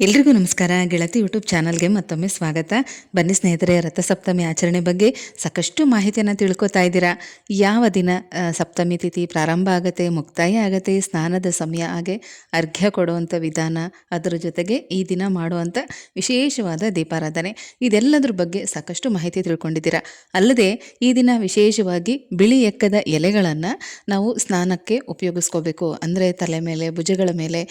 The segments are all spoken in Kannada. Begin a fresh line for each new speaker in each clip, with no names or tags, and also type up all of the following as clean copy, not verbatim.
ಎಲ್ರಿಗೂ ನಮಸ್ಕಾರ. ಗೆಳತಿ ಯೂಟ್ಯೂಬ್ ಚಾನಲ್ಗೆ ಮತ್ತೊಮ್ಮೆ ಸ್ವಾಗತ. ಬನ್ನಿ ಸ್ನೇಹಿತರೆ, ರಥಸಪ್ತಮಿ ಆಚರಣೆ ಬಗ್ಗೆ ಸಾಕಷ್ಟು ಮಾಹಿತಿಯನ್ನು ತಿಳ್ಕೊತಾ ಇದ್ದೀರಾ. ಯಾವ ದಿನ ಸಪ್ತಮಿ ತಿಥಿ ಪ್ರಾರಂಭ ಆಗುತ್ತೆ, ಮುಕ್ತಾಯ ಆಗುತ್ತೆ, ಸ್ನಾನದ ಸಮಯ, ಹಾಗೆ ಅರ್ಘ್ಯ ಕೊಡುವಂಥ ವಿಧಾನ, ಅದರ ಜೊತೆಗೆ ಈ ದಿನ ಮಾಡುವಂಥ ವಿಶೇಷವಾದ ದೀಪಾರಾಧನೆ, ಇದೆಲ್ಲದ್ರ ಬಗ್ಗೆ ಸಾಕಷ್ಟು ಮಾಹಿತಿ ತಿಳ್ಕೊಂಡಿದ್ದೀರಾ. ಅಲ್ಲದೆ ಈ ದಿನ ವಿಶೇಷವಾಗಿ ಬಿಳಿ ಎಕ್ಕದ ಎಲೆಗಳನ್ನು ನಾವು ಸ್ನಾನಕ್ಕೆ ಉಪಯೋಗಿಸ್ಕೋಬೇಕು. ಅಂದರೆ ತಲೆ ಮೇಲೆ, ಭುಜಗಳ ಮೇಲೆ,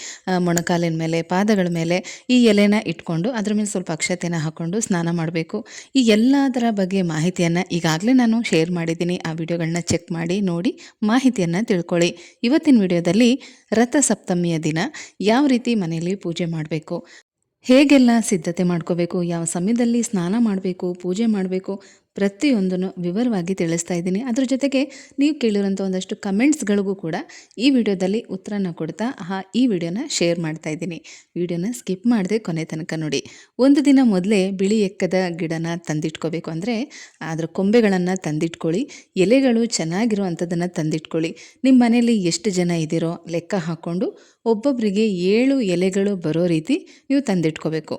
ಮೊಣಕಾಲಿನ ಮೇಲೆ, ಪಾದಗಳ ಮೇಲೆ ಈ ಎಲೆನ ಇಟ್ಕೊಂಡು ಅದ್ರ ಮೇಲೆ ಸ್ವಲ್ಪ ಅಕ್ಷತೆನ ಹಾಕ್ಕೊಂಡು ಸ್ನಾನ ಮಾಡಬೇಕು. ಈ ಎಲ್ಲದರ ಬಗ್ಗೆ ಮಾಹಿತಿಯನ್ನು ಈಗಾಗಲೇ ನಾನು ಶೇರ್ ಮಾಡಿದ್ದೀನಿ. ಆ ವಿಡಿಯೋಗಳನ್ನ ಚೆಕ್ ಮಾಡಿ ನೋಡಿ ಮಾಹಿತಿಯನ್ನು ತಿಳ್ಕೊಳ್ಳಿ. ಇವತ್ತಿನ ವಿಡಿಯೋದಲ್ಲಿ ರಥಸಪ್ತಮಿಯ ದಿನ ಯಾವ ರೀತಿ ಮನೆಯಲ್ಲಿ ಪೂಜೆ ಮಾಡಬೇಕು, ಹೇಗೆಲ್ಲ ಸಿದ್ಧತೆ ಮಾಡ್ಕೋಬೇಕು, ಯಾವ ಸಮಯದಲ್ಲಿ ಸ್ನಾನ ಮಾಡಬೇಕು, ಪೂಜೆ ಮಾಡಬೇಕು, ಪ್ರತಿಯೊಂದನ್ನು ವಿವರವಾಗಿ ತಿಳಿಸ್ತಾ ಇದ್ದೀನಿ. ಅದ್ರ ಜೊತೆಗೆ ನೀವು ಕೇಳಿರೋಂಥ ಒಂದಷ್ಟು ಕಮೆಂಟ್ಸ್ಗಳಿಗೂ ಕೂಡ ಈ ವಿಡಿಯೋದಲ್ಲಿ ಉತ್ತರನ ಕೊಡ್ತಾ ಈ ವಿಡಿಯೋನ ಶೇರ್ ಮಾಡ್ತಾ ಇದ್ದೀನಿ. ವಿಡಿಯೋನ ಸ್ಕಿಪ್ ಮಾಡದೆ ಕೊನೆ ತನಕ ನೋಡಿ. ಒಂದು ದಿನ ಮೊದಲೇ ಬಿಳಿ ಎಕ್ಕದ ಗಿಡನ ತಂದಿಟ್ಕೋಬೇಕು. ಅಂದರೆ ಅದರ ಕೊಂಬೆಗಳನ್ನು ತಂದಿಟ್ಕೊಳ್ಳಿ, ಎಲೆಗಳು ಚೆನ್ನಾಗಿರೋ ಅಂಥದ್ದನ್ನು ತಂದಿಟ್ಕೊಳ್ಳಿ. ನಿಮ್ಮ ಮನೇಲಿ ಎಷ್ಟು ಜನ ಇದ್ದೀರೋ ಲೆಕ್ಕ ಹಾಕ್ಕೊಂಡು ಒಬ್ಬೊಬ್ಬರಿಗೆ 7 ಎಲೆಗಳು ಬರೋ ರೀತಿ ನೀವು ತಂದಿಟ್ಕೋಬೇಕು.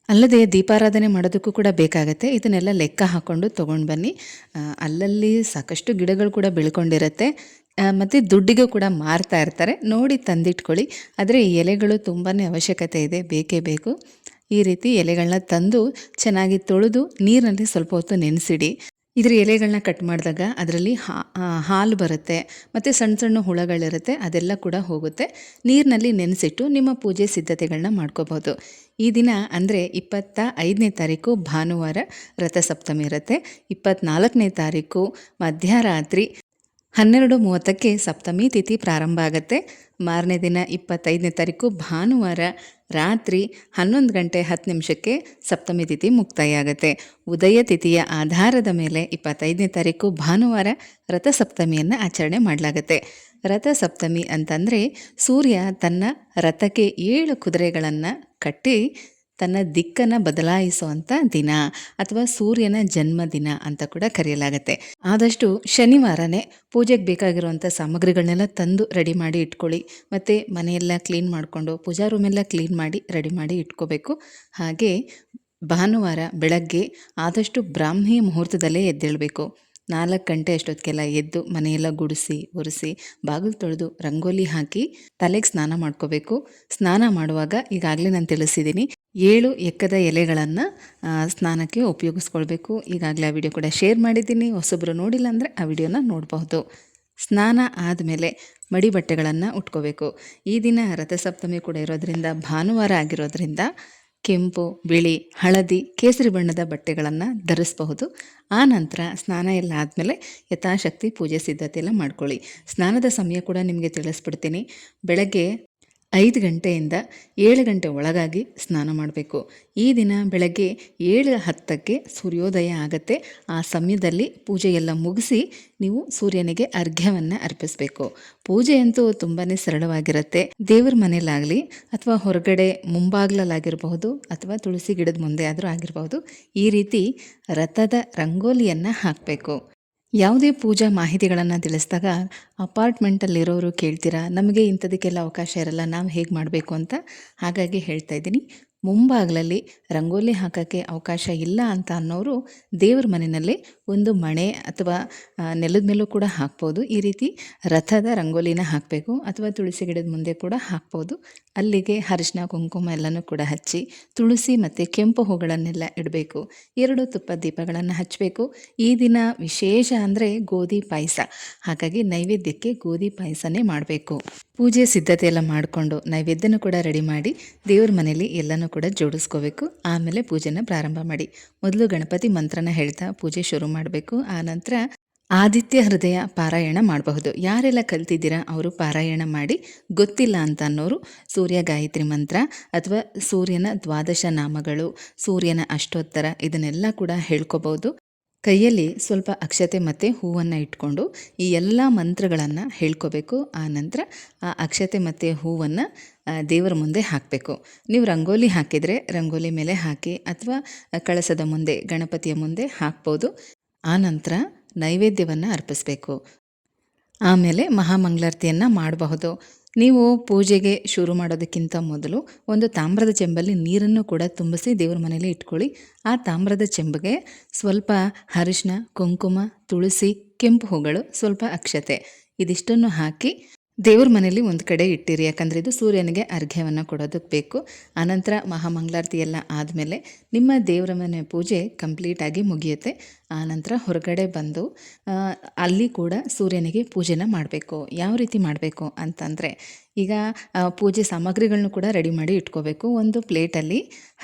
ಅಲ್ಲದೆ ದೀಪಾರಾಧನೆ ಮಾಡೋದಕ್ಕೂ ಕೂಡ ಬೇಕಾಗತ್ತೆ. ಇದನ್ನೆಲ್ಲ ಲೆಕ್ಕ ಹಾಕ್ಕೊಂಡು ತೊಗೊಂಡು ಬನ್ನಿ. ಅಲ್ಲಲ್ಲಿ ಸಾಕಷ್ಟು ಗಿಡಗಳು ಕೂಡ ಬೆಳ್ಕೊಂಡಿರುತ್ತೆ, ಮತ್ತು ದುಡ್ಡಿಗೂ ಕೂಡ ಮಾರ್ತಾ ಇರ್ತಾರೆ. ನೋಡಿ ತಂದಿಟ್ಕೊಳ್ಳಿ. ಆದರೆ ಈ ಎಲೆಗಳು ತುಂಬಾ ಅವಶ್ಯಕತೆ ಇದೆ, ಬೇಕೇ ಬೇಕು. ಈ ರೀತಿ ಎಲೆಗಳನ್ನ ತಂದು ಚೆನ್ನಾಗಿ ತೊಳೆದು ನೀರಿನಲ್ಲಿ ಸ್ವಲ್ಪ ಹೊತ್ತು ನೆನೆಸಿಡಿ. ಇದರ ಎಲೆಗಳನ್ನ ಕಟ್ ಮಾಡಿದಾಗ ಅದರಲ್ಲಿ ಹಾಲು ಬರುತ್ತೆ, ಮತ್ತು ಸಣ್ಣ ಸಣ್ಣ ಹುಳಗಳಿರುತ್ತೆ, ಅದೆಲ್ಲ ಕೂಡ ಹೋಗುತ್ತೆ. ನೀರಿನಲ್ಲಿ ನೆನೆಸಿಟ್ಟು ನಿಮ್ಮ ಪೂಜೆ ಸಿದ್ಧತೆಗಳನ್ನ ಮಾಡ್ಕೋಬೋದು. ಈ ದಿನ ಅಂದರೆ 25ನೇ ತಾರೀಕು ಭಾನುವಾರ ರಥಸಪ್ತಮಿ ಇರುತ್ತೆ. 24ನೇ ತಾರೀಕು ಮಧ್ಯರಾತ್ರಿ 12:30ಕ್ಕೆ ಸಪ್ತಮಿ ತಿಥಿ ಪ್ರಾರಂಭ ಆಗುತ್ತೆ. ಮಾರನೇ ದಿನ 25ನೇ ತಾರೀಕು ಭಾನುವಾರ ರಾತ್ರಿ 11:10 ಸಪ್ತಮಿ ತಿಥಿ ಮುಕ್ತಾಯ ಆಗುತ್ತೆ. ಉದಯ ತಿಥಿಯ ಆಧಾರದ ಮೇಲೆ 25ನೇ ತಾರೀಕು ಭಾನುವಾರ ರಥಸಪ್ತಮಿಯನ್ನು ಆಚರಣೆ ಮಾಡಲಾಗುತ್ತೆ. ರಥಸಪ್ತಮಿ ಅಂತಂದರೆ ಸೂರ್ಯ ತನ್ನ ರಥಕ್ಕೆ 7 ಕುದುರೆಗಳನ್ನು ಕಟ್ಟಿ ತನ್ನ ದಿಕ್ಕನ್ನು ಬದಲಾಯಿಸುವಂಥ ದಿನ, ಅಥವಾ ಸೂರ್ಯನ ಜನ್ಮದಿನ ಅಂತ ಕೂಡ ಕರೆಯಲಾಗುತ್ತೆ. ಆದಷ್ಟು ಶನಿವಾರನೇ ಪೂಜೆಗೆ ಬೇಕಾಗಿರುವಂಥ ಸಾಮಗ್ರಿಗಳನ್ನೆಲ್ಲ ತಂದು ರೆಡಿ ಮಾಡಿ ಇಟ್ಕೊಳ್ಳಿ. ಮತ್ತು ಮನೆಯೆಲ್ಲ ಕ್ಲೀನ್ ಮಾಡಿಕೊಂಡು ಪೂಜಾ ರೂಮೆಲ್ಲ ಕ್ಲೀನ್ ಮಾಡಿ ರೆಡಿ ಮಾಡಿ ಇಟ್ಕೋಬೇಕು. ಹಾಗೆ ಭಾನುವಾರ ಬೆಳಗ್ಗೆ ಆದಷ್ಟು ಬ್ರಾಹ್ಮಿ ಮುಹೂರ್ತದಲ್ಲೇ ಎದ್ದೇಳಬೇಕು. 4 ಗಂಟೆ ಅಷ್ಟೊತ್ತಿಗೆಲ್ಲ ಎದ್ದು ಮನೆಯೆಲ್ಲ ಗುಡಿಸಿ ಒರೆಸಿ ಬಾಗಿಲು ತೊಳೆದು ರಂಗೋಲಿ ಹಾಕಿ ತಲೆಗೆ ಸ್ನಾನ ಮಾಡ್ಕೋಬೇಕು. ಸ್ನಾನ ಮಾಡುವಾಗ ಈಗಾಗಲೇ ನಾನು ತಿಳಿಸಿದ್ದೀನಿ, 7 ಎಕ್ಕದ ಎಲೆಗಳನ್ನು ಸ್ನಾನಕ್ಕೆ ಉಪಯೋಗಿಸ್ಕೊಳ್ಬೇಕು. ಈಗಾಗಲೇ ಆ ವಿಡಿಯೋ ಕೂಡ ಶೇರ್ ಮಾಡಿದ್ದೀನಿ. ಹೊಸೊಬ್ಬರು ನೋಡಿಲ್ಲ ಅಂದರೆ ಆ ವಿಡಿಯೋನ ನೋಡಬಹುದು. ಸ್ನಾನ ಆದಮೇಲೆ ಮಡಿ ಬಟ್ಟೆಗಳನ್ನು ಉಟ್ಕೋಬೇಕು. ಈ ದಿನ ರಥಸಪ್ತಮಿ ಕೂಡ ಇರೋದ್ರಿಂದ, ಭಾನುವಾರ ಆಗಿರೋದ್ರಿಂದ ಕೆಂಪು, ಬಿಳಿ, ಹಳದಿ, ಕೇಸರಿ ಬಣ್ಣದ ಬಟ್ಟೆಗಳನ್ನು ಧರಿಸಬಹುದು. ಆ ನಂತರ ಸ್ನಾನ ಎಲ್ಲ ಆದಮೇಲೆ ಯಥಾಶಕ್ತಿ ಪೂಜೆ ಸಿದ್ಧತೆ ಎಲ್ಲ ಮಾಡ್ಕೊಳ್ಳಿ. ಸ್ನಾನದ ಸಮಯ ಕೂಡ ನಿಮಗೆ ತಿಳಿಸ್ಬಿಡ್ತೀನಿ. ಬೆಳಗ್ಗೆ 5 ಗಂಟೆಯಿಂದ 7 ಗಂಟೆ ಒಳಗಾಗಿ ಸ್ನಾನ ಮಾಡಬೇಕು. ಈ ದಿನ ಬೆಳಗ್ಗೆ 7:10ಕ್ಕೆ ಸೂರ್ಯೋದಯ ಆಗುತ್ತೆ. ಆ ಸಮಯದಲ್ಲಿ ಪೂಜೆ ಎಲ್ಲ ಮುಗಿಸಿ ನೀವು ಸೂರ್ಯನಿಗೆ ಅರ್ಘ್ಯವನ್ನು ಅರ್ಪಿಸಬೇಕು. ಪೂಜೆಯಂತೂ ತುಂಬಾ ಸರಳವಾಗಿರುತ್ತೆ. ದೇವರ ಮನೆಯಲ್ಲಾಗಲಿ ಅಥವಾ ಹೊರಗಡೆ ಮುಂಬಾಗ್ಲಲ್ಲಾಗಿರಬಹುದು, ಅಥವಾ ತುಳಸಿ ಗಿಡದ ಮುಂದೆ ಆದರೂ ಆಗಿರಬಹುದು, ಈ ರೀತಿ ರಥದ ರಂಗೋಲಿಯನ್ನು ಹಾಕಬೇಕು. ಯಾವುದೇ ಪೂಜಾ ಮಾಹಿತಿಗಳನ್ನು ತಿಳಿಸಿದಾಗ ಅಪಾರ್ಟ್ಮೆಂಟಲ್ಲಿರೋರು ಕೇಳ್ತೀರಾ, ನಮಗೆ ಇಂಥದಕ್ಕೆಲ್ಲ ಅವಕಾಶ ಇರಲ್ಲ, ನಾವು ಹೇಗೆ ಮಾಡಬೇಕು ಅಂತ. ಹಾಗಾಗಿ ಹೇಳ್ತಾ ಇದ್ದೀನಿ, ಮುಂಬಾಗಿಲಲ್ಲಿ ರಂಗೋಲಿ ಹಾಕೋಕ್ಕೆ ಅವಕಾಶ ಇಲ್ಲ ಅಂತ ಅನ್ನೋರು ದೇವ್ರ ಮನೆಯಲ್ಲಿ ಒಂದು ಮಣೆ ಅಥವಾ ನೆಲದ ಮೇಲೂ ಕೂಡ ಹಾಕ್ಬೋದು. ಈ ರೀತಿ ರಥದ ರಂಗೋಲಿನ ಹಾಕಬೇಕು, ಅಥವಾ ತುಳಸಿ ಗಿಡದ ಮುಂದೆ ಕೂಡ ಹಾಕ್ಬೋದು. ಅಲ್ಲಿಗೆ ಅರಿಶಿನ ಕುಂಕುಮ ಎಲ್ಲನೂ ಕೂಡ ಹಚ್ಚಿ ತುಳಸಿ ಮತ್ತು ಕೆಂಪು ಹೂಗಳನ್ನೆಲ್ಲ ಇಡಬೇಕು. 2 ತುಪ್ಪದ ದೀಪಗಳನ್ನು ಹಚ್ಚಬೇಕು. ಈ ದಿನ ವಿಶೇಷ ಅಂದರೆ ಗೋಧಿ ಪಾಯಸ. ಹಾಗಾಗಿ ನೈವೇದ್ಯಕ್ಕೆ ಗೋಧಿ ಪಾಯಸನೇ ಮಾಡಬೇಕು. ಪೂಜೆ ಸಿದ್ಧತೆ ಎಲ್ಲ ಮಾಡಿಕೊಂಡು ನೈವೇದ್ಯನೂ ಕೂಡ ರೆಡಿ ಮಾಡಿ ದೇವ್ರ ಮನೇಲಿ ಎಲ್ಲನೂ ಕೂಡ ಜೋಡಿಸ್ಕೋಬೇಕು. ಆಮೇಲೆ ಪೂಜೆನ ಪ್ರಾರಂಭ ಮಾಡಿ. ಮೊದಲು ಗಣಪತಿ ಮಂತ್ರನ ಹೇಳ್ತಾ ಪೂಜೆ ಶುರು ಮಾಡಬೇಕು. ಆನಂತರ ಆದಿತ್ಯ ಹೃದಯ ಪಾರಾಯಣ ಮಾಡಬಹುದು. ಯಾರೆಲ್ಲ ಕಲ್ತಿದ್ದೀರಾ ಅವರು ಪಾರಾಯಣ ಮಾಡಿ. ಗೊತ್ತಿಲ್ಲ ಅಂತ ಅನ್ನೋರು ಸೂರ್ಯ ಗಾಯತ್ರಿ ಮಂತ್ರ ಅಥವಾ ಸೂರ್ಯನ 12 ನಾಮಗಳು, ಸೂರ್ಯನ ಅಷ್ಟೋತ್ತರ, ಇದನ್ನೆಲ್ಲ ಕೂಡ ಹೇಳ್ಕೋಬಹುದು. ಕೈಯಲ್ಲಿ ಸ್ವಲ್ಪ ಅಕ್ಷತೆ ಮತ್ತು ಹೂವನ್ನು ಇಟ್ಕೊಂಡು ಈ ಎಲ್ಲ ಮಂತ್ರಗಳನ್ನು ಹೇಳ್ಕೋಬೇಕು. ಆ ನಂತರ ಆ ಅಕ್ಷತೆ ಮತ್ತು ಹೂವನ್ನು ದೇವರ ಮುಂದೆ ಹಾಕಬೇಕು. ನೀವು ರಂಗೋಲಿ ಹಾಕಿದರೆ ರಂಗೋಲಿ ಮೇಲೆ ಹಾಕಿ, ಅಥವಾ ಕಳಸದ ಮುಂದೆ, ಗಣಪತಿಯ ಮುಂದೆ ಹಾಕ್ಬೋದು. ಆ ನಂತರ ನೈವೇದ್ಯವನ್ನು ಅರ್ಪಿಸಬೇಕು. ಆಮೇಲೆ ಮಹಾಮಂಗಳಾರತಿಯನ್ನು ಮಾಡಬಹುದು. ನೀವು ಪೂಜೆಗೆ ಶುರು ಮಾಡೋದಕ್ಕಿಂತ ಮೊದಲು ಒಂದು ತಾಮ್ರದ ಚೆಂಬಲ್ಲಿ ನೀರನ್ನು ಕೂಡ ತುಂಬಿಸಿ ದೇವ್ರ ಮನೇಲಿ ಇಟ್ಕೊಳ್ಳಿ. ಆ ತಾಮ್ರದ ಚೆಂಬಿಗೆ ಸ್ವಲ್ಪ ಅರಿಶಿನ, ಕುಂಕುಮ, ತುಳಸಿ, ಕೆಂಪು ಹೂಗಳು, ಸ್ವಲ್ಪ ಅಕ್ಷತೆ ಇದಿಷ್ಟನ್ನು ಹಾಕಿ ದೇವ್ರ ಮನೇಲಿ ಒಂದು ಕಡೆ ಇಟ್ಟಿರಿ. ಯಾಕಂದರೆ ಇದು ಸೂರ್ಯನಿಗೆ ಅರ್ಘ್ಯವನ್ನು ಕೊಡೋದಕ್ಕೆ ಬೇಕು. ಆನಂತರ ಮಹಾಮಂಗಳಾರತಿ ಎಲ್ಲ ಆದಮೇಲೆ ನಿಮ್ಮ ದೇವರ ಮನೆ ಪೂಜೆ ಕಂಪ್ಲೀಟಾಗಿ ಮುಗಿಯುತ್ತೆ. ಆನಂತರ ಹೊರಗಡೆ ಬಂದು ಅಲ್ಲಿ ಕೂಡ ಸೂರ್ಯನಿಗೆ ಪೂಜೆನ ಮಾಡಬೇಕು. ಯಾವ ರೀತಿ ಮಾಡಬೇಕು ಅಂತಂದರೆ, ಈಗ ಪೂಜೆ ಸಾಮಗ್ರಿಗಳನ್ನೂ ಕೂಡ ರೆಡಿ ಮಾಡಿ ಇಟ್ಕೋಬೇಕು. ಒಂದು ಪ್ಲೇಟಲ್ಲಿ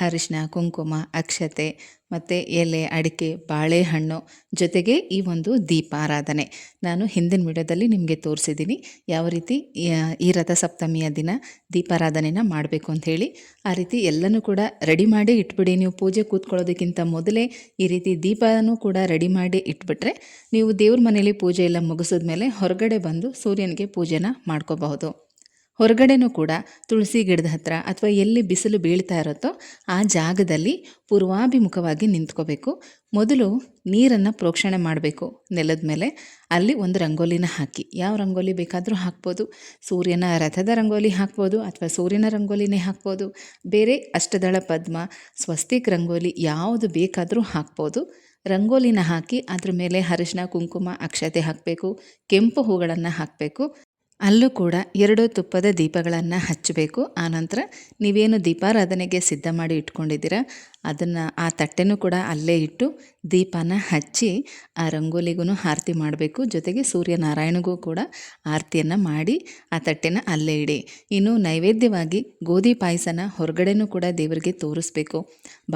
ಅರಿಶಿನ, ಕುಂಕುಮ, ಅಕ್ಷತೆ ಮತ್ತು ಎಲೆ, ಅಡಿಕೆ, ಬಾಳೆಹಣ್ಣು, ಜೊತೆಗೆ ಈ ಒಂದು ದೀಪಾರಾಧನೆ ನಾನು ಹಿಂದಿನ ವಿಡಿಯೋದಲ್ಲಿ ನಿಮಗೆ ತೋರಿಸಿದ್ದೀನಿ ಯಾವ ರೀತಿ ಈ ರಥಸಪ್ತಮಿಯ ದಿನ ದೀಪಾರಾಧನೆನ ಮಾಡಬೇಕು ಅಂಥೇಳಿ. ಆ ರೀತಿ ಎಲ್ಲನೂ ಕೂಡ ರೆಡಿ ಮಾಡಿ ಇಟ್ಬಿಡಿ. ನೀವು ಪೂಜೆ ಕೂತ್ಕೊಳ್ಳೋದಕ್ಕಿಂತ ಮೊದಲೇ ಈ ರೀತಿ ದೀಪನೂ ಕೂಡ ರೆಡಿ ಮಾಡಿ ಇಟ್ಬಿಟ್ರೆ ನೀವು ದೇವ್ರ ಮನೇಲಿ ಪೂಜೆ ಎಲ್ಲ ಮುಗಿಸಿದ್ಮೇಲೆ ಹೊರಗಡೆ ಬಂದು ಸೂರ್ಯನಿಗೆ ಪೂಜೆನ ಮಾಡ್ಕೋಬಹುದು. ಹೊರಗಡೆನೂ ಕೂಡ ತುಳಸಿ ಗಿಡದ ಹತ್ರ ಅಥವಾ ಎಲ್ಲಿ ಬಿಸಿಲು ಬೀಳ್ತಾ ಇರುತ್ತೋ ಆ ಜಾಗದಲ್ಲಿ ಪೂರ್ವಾಭಿಮುಖವಾಗಿ ನಿಂತ್ಕೋಬೇಕು. ಮೊದಲು ನೀರನ್ನು ಪ್ರೋಕ್ಷಣೆ ಮಾಡಬೇಕು ನೆಲದ ಮೇಲೆ. ಅಲ್ಲಿ ಒಂದು ರಂಗೋಲಿನ ಹಾಕಿ, ಯಾವ ರಂಗೋಲಿ ಬೇಕಾದರೂ ಹಾಕ್ಬೋದು. ಸೂರ್ಯನ ರಥದ ರಂಗೋಲಿ ಹಾಕ್ಬೋದು ಅಥವಾ ಸೂರ್ಯನ ರಂಗೋಲಿನೇ ಹಾಕ್ಬೋದು. ಬೇರೆ ಅಷ್ಟದಳ ಪದ್ಮ, ಸ್ವಸ್ತಿಕ್ ರಂಗೋಲಿ ಯಾವುದು ಬೇಕಾದರೂ ಹಾಕ್ಬೋದು. ರಂಗೋಲಿನ ಹಾಕಿ ಅದ್ರ ಮೇಲೆ ಅರಿಶಿನ, ಕುಂಕುಮ, ಅಕ್ಷತೆ ಹಾಕಬೇಕು. ಕೆಂಪು ಹೂಗಳನ್ನು ಹಾಕಬೇಕು. ಅಲ್ಲೂ ಕೂಡ 2 ತುಪ್ಪದ ದೀಪಗಳನ್ನು ಹಚ್ಚಬೇಕು. ಆನಂತರ ನೀವೇನು ದೀಪಾರಾಧನೆಗೆ ಸಿದ್ಧ ಮಾಡಿ ಇಟ್ಕೊಂಡಿದ್ದೀರ ಅದನ್ನು ಆ ತಟ್ಟೆನೂ ಕೂಡ ಅಲ್ಲೇ ಇಟ್ಟು ದೀಪನ ಹಚ್ಚಿ ಆ ರಂಗೋಲಿಗೂ ಆರತಿ ಮಾಡಬೇಕು. ಜೊತೆಗೆ ಸೂರ್ಯನಾರಾಯಣಗೂ ಕೂಡ ಆರತಿಯನ್ನು ಮಾಡಿ ಆ ತಟ್ಟೆನ ಅಲ್ಲೇ ಇಡಿ. ಇನ್ನು ನೈವೇದ್ಯವಾಗಿ ಗೋಧಿ ಪಾಯಸನ ಹೊರಗಡೆನೂ ಕೂಡ ದೇವರಿಗೆ ತೋರಿಸ್ಬೇಕು.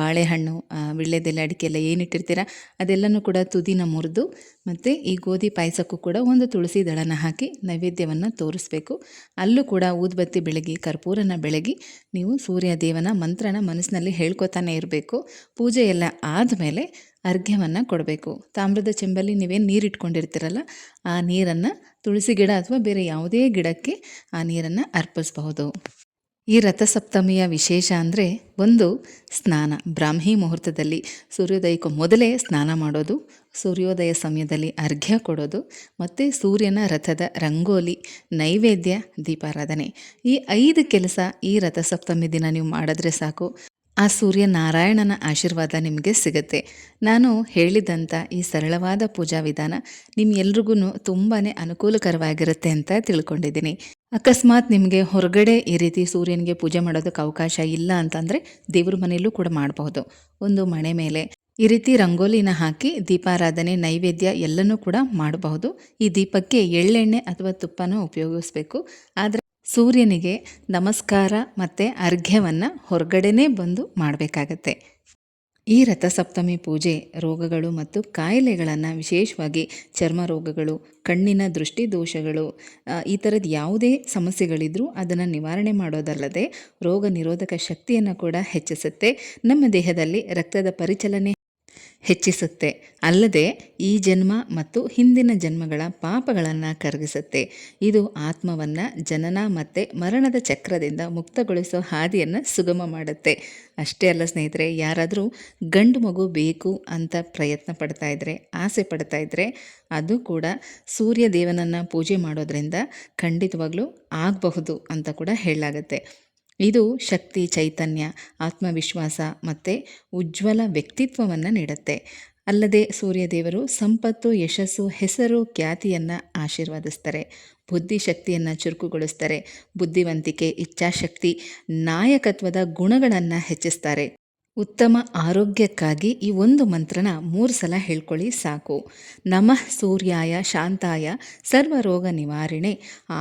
ಬಾಳೆಹಣ್ಣು, ವೀಳ್ಯದೆಲೆ, ಅಡಿಕೆ ಎಲ್ಲ ಏನಿಟ್ಟಿರ್ತೀರ ಅದೆಲ್ಲನೂ ಕೂಡ ತುದಿನ ಮುರಿದು ಮತ್ತು ಈ ಗೋಧಿ ಪಾಯಸಕ್ಕೂ ಕೂಡ ಒಂದು ತುಳಸಿ ದಳನ ಹಾಕಿ ನೈವೇದ್ಯವನ್ನು ತೋರಿಸ್ಬೇಕು. ಅಲ್ಲೂ ಕೂಡ ಊದುಬತ್ತಿ ಬೆಳಗಿ, ಕರ್ಪೂರನ ಬೆಳಗಿ ನೀವು ಸೂರ್ಯ ದೇವನ ಮಂತ್ರನ ಮನಸ್ಸಿನಲ್ಲಿ ಹೇಳ್ಕೊತಾನೆ ಇರಬೇಕು. ಪೂಜೆ ಎಲ್ಲ ಆದಮೇಲೆ ಅರ್ಘ್ಯವನ್ನು ಕೊಡಬೇಕು. ತಾಮ್ರದ ಚೆಂಬಲ್ಲಿ ನೀವೇನು ನೀರು ಇಟ್ಕೊಂಡಿರ್ತೀರಲ್ಲ ಆ ನೀರನ್ನು ತುಳಸಿ ಗಿಡ ಅಥವಾ ಬೇರೆ ಯಾವುದೇ ಗಿಡಕ್ಕೆ ಆ ನೀರನ್ನು ಅರ್ಪಿಸಬಹುದು. ಈ ರಥಸಪ್ತಮಿಯ ವಿಶೇಷ ಅಂದರೆ ಒಂದು ಸ್ನಾನ. ಬ್ರಾಹ್ಮಿ ಮುಹೂರ್ತದಲ್ಲಿ ಸೂರ್ಯೋದಯಕ್ಕೂ ಮೊದಲೇ ಸ್ನಾನ ಮಾಡೋದು, ಸೂರ್ಯೋದಯ ಸಮಯದಲ್ಲಿ ಅರ್ಘ್ಯ ಕೊಡೋದು ಮತ್ತು ಸೂರ್ಯನ ರಥದ ರಂಗೋಲಿ, ನೈವೇದ್ಯ, ದೀಪಾರಾಧನೆ, ಈ 5 ಕೆಲಸ ಈ ರಥಸಪ್ತಮಿ ದಿನ ನೀವು ಮಾಡಿದ್ರೆ ಸಾಕು. ಆ ಸೂರ್ಯನಾರಾಯಣನ ಆಶೀರ್ವಾದ ನಿಮಗೆ ಸಿಗುತ್ತೆ. ನಾನು ಹೇಳಿದಂಥ ಈ ಸರಳವಾದ ಪೂಜಾ ವಿಧಾನ ನಿಮ್ಮೆಲ್ರಿಗೂ ತುಂಬಾ ಅನುಕೂಲಕರವಾಗಿರುತ್ತೆ ಅಂತ ತಿಳ್ಕೊಂಡಿದ್ದೀನಿ. ಅಕಸ್ಮಾತ್ ನಿಮಗೆ ಹೊರಗಡೆ ಈ ರೀತಿ ಸೂರ್ಯನಿಗೆ ಪೂಜೆ ಮಾಡೋದಕ್ಕೆ ಅವಕಾಶ ಇಲ್ಲ ಅಂತಂದರೆ ದೇವ್ರ ಮನೆಯಲ್ಲೂ ಕೂಡ ಮಾಡಬಹುದು. ಒಂದು ಮಣೆ ಮೇಲೆ ಈ ರೀತಿ ರಂಗೋಲಿನ ಹಾಕಿ ದೀಪಾರಾಧನೆ, ನೈವೇದ್ಯ ಎಲ್ಲನೂ ಕೂಡ ಮಾಡಬಹುದು. ಈ ದೀಪಕ್ಕೆ ಎಳ್ಳೆಣ್ಣೆ ಅಥವಾ ತುಪ್ಪನ ಉಪಯೋಗಿಸ್ಬೇಕು. ಆದರೆ ಸೂರ್ಯನಿಗೆ ನಮಸ್ಕಾರ ಮತ್ತು ಅರ್ಘ್ಯವನ್ನು ಹೊರಗಡೆನೇ ಬಂದು ಮಾಡಬೇಕಾಗತ್ತೆ. ಈ ರಥಸಪ್ತಮಿ ಪೂಜೆ ರೋಗಗಳು ಮತ್ತು ಕಾಯಿಲೆಗಳನ್ನು, ವಿಶೇಷವಾಗಿ ಚರ್ಮ ರೋಗಗಳು, ಕಣ್ಣಿನ ದೃಷ್ಟಿ ದೋಷಗಳು, ಈ ಥರದ್ದು ಯಾವುದೇ ಸಮಸ್ಯೆಗಳಿದ್ರೂ ಅದನ್ನು ನಿವಾರಣೆ ಮಾಡೋದಲ್ಲದೆ ರೋಗ ನಿರೋಧಕ ಶಕ್ತಿಯನ್ನು ಕೂಡ ಹೆಚ್ಚಿಸುತ್ತೆ. ನಮ್ಮ ದೇಹದಲ್ಲಿ ರಕ್ತದ ಪರಿಚಲನೆ ಹೆಚ್ಚಿಸುತ್ತೆ. ಅಲ್ಲದೆ ಈ ಜನ್ಮ ಮತ್ತು ಹಿಂದಿನ ಜನ್ಮಗಳ ಪಾಪಗಳನ್ನು ಕರಗಿಸುತ್ತೆ. ಇದು ಆತ್ಮವನ್ನು ಜನನ ಮತ್ತು ಮರಣದ ಚಕ್ರದಿಂದ ಮುಕ್ತಗೊಳಿಸೋ ಹಾದಿಯನ್ನು ಸುಗಮ ಮಾಡುತ್ತೆ. ಅಷ್ಟೇ ಅಲ್ಲ ಸ್ನೇಹಿತರೆ, ಯಾರಾದರೂ ಗಂಡು ಮಗು ಬೇಕು ಅಂತ ಪ್ರಯತ್ನ ಪಡ್ತಾ ಇದ್ದರೆ, ಆಸೆ ಪಡ್ತಾ ಇದ್ದರೆ ಅದು ಕೂಡ ಸೂರ್ಯ ದೇವನನ್ನು ಪೂಜೆ ಮಾಡೋದ್ರಿಂದ ಖಂಡಿತವಾಗ್ಲೂ ಆಗಬಹುದು ಅಂತ ಕೂಡ ಹೇಳಲಾಗುತ್ತೆ. ಇದು ಶಕ್ತಿ, ಚೈತನ್ಯ, ಆತ್ಮವಿಶ್ವಾಸ ಮತ್ತು ಉಜ್ವಲ ವ್ಯಕ್ತಿತ್ವವನ್ನು ನೀಡುತ್ತೆ. ಅಲ್ಲದೆ ಸೂರ್ಯದೇವರು ಸಂಪತ್ತು, ಯಶಸ್ಸು, ಹೆಸರು, ಖ್ಯಾತಿಯನ್ನು ಆಶೀರ್ವದಿಸ್ತಾರೆ. ಬುದ್ಧಿಶಕ್ತಿಯನ್ನು ಚುರುಕುಗೊಳಿಸ್ತಾರೆ. ಬುದ್ಧಿವಂತಿಕೆ, ಇಚ್ಛಾಶಕ್ತಿ, ನಾಯಕತ್ವದ ಗುಣಗಳನ್ನು ಹೆಚ್ಚಿಸ್ತಾರೆ. ಉತ್ತಮ ಆರೋಗ್ಯಕ್ಕಾಗಿ ಈ ಒಂದು ಮಂತ್ರನ 3 ಸಲ ಹೇಳ್ಕೊಳ್ಳಿ ಸಾಕು. ನಮಃ ಸೂರ್ಯಾಯ ಶಾಂತಾಯ ಸರ್ವರೋಗ ನಿವಾರಣೆ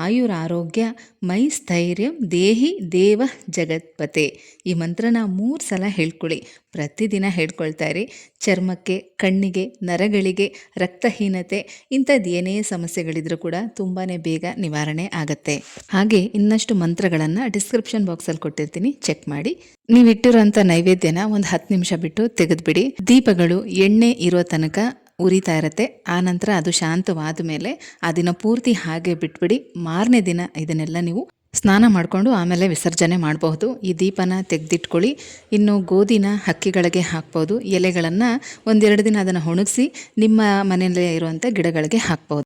ಆಯುರಾರೋಗ್ಯ ಮೈ ಸ್ಥೈರ್ಯಂ ದೇಹಿ ದೇವ ಜಗತ್ಪತೆ. ಈ ಮಂತ್ರನ 3 ಸಲ ಹೇಳ್ಕೊಳ್ಳಿ. ಪ್ರತಿದಿನ ಹೇಳ್ಕೊಳ್ತಾ ಇರಿ. ಚರ್ಮಕ್ಕೆ, ಕಣ್ಣಿಗೆ, ನರಗಳಿಗೆ, ರಕ್ತಹೀನತೆ ಇಂಥದ್ದು ಏನೇ ಸಮಸ್ಯೆಗಳಿದ್ರೂ ಕೂಡ ತುಂಬಾ ಬೇಗ ನಿವಾರಣೆ ಆಗುತ್ತೆ. ಹಾಗೆ ಇನ್ನಷ್ಟು ಮಂತ್ರಗಳನ್ನು ಡಿಸ್ಕ್ರಿಪ್ಷನ್ ಬಾಕ್ಸಲ್ಲಿ ಕೊಟ್ಟಿರ್ತೀನಿ, ಚೆಕ್ ಮಾಡಿ. ನೀವಿಟ್ಟಿರೋಂಥ ನೈವೇದ್ಯನ ಒಂದು 10 ನಿಮಿಷ ಬಿಟ್ಟು ತೆಗೆದುಬಿಡಿ. ದೀಪಗಳು ಎಣ್ಣೆ ಇರೋ ತನಕ ಉರಿತಾ ಇರುತ್ತೆ. ಆನಂತರ ಅದು ಶಾಂತವಾದ ಮೇಲೆ ಆ ದಿನ ಪೂರ್ತಿ ಹಾಗೆ ಬಿಟ್ಬಿಡಿ. ಮಾರನೇ ದಿನ ಇದನ್ನೆಲ್ಲ ನೀವು ಸ್ನಾನ ಮಾಡಿಕೊಂಡು ಆಮೇಲೆ ವಿಸರ್ಜನೆ ಮಾಡಬಹುದು. ಈ ದೀಪನ ತೆಗೆದಿಟ್ಕೊಳ್ಳಿ. ಇನ್ನು ಗೋಧಿನ ಹಕ್ಕಿಗಳಿಗೆ ಹಾಕ್ಬೋದು. ಎಲೆಗಳನ್ನು 1-2 ದಿನ ಅದನ್ನು ಒಣಗಿಸಿ ನಿಮ್ಮ ಮನೆಯಲ್ಲೇ ಇರುವಂಥ ಗಿಡಗಳಿಗೆ ಹಾಕ್ಬೋದು.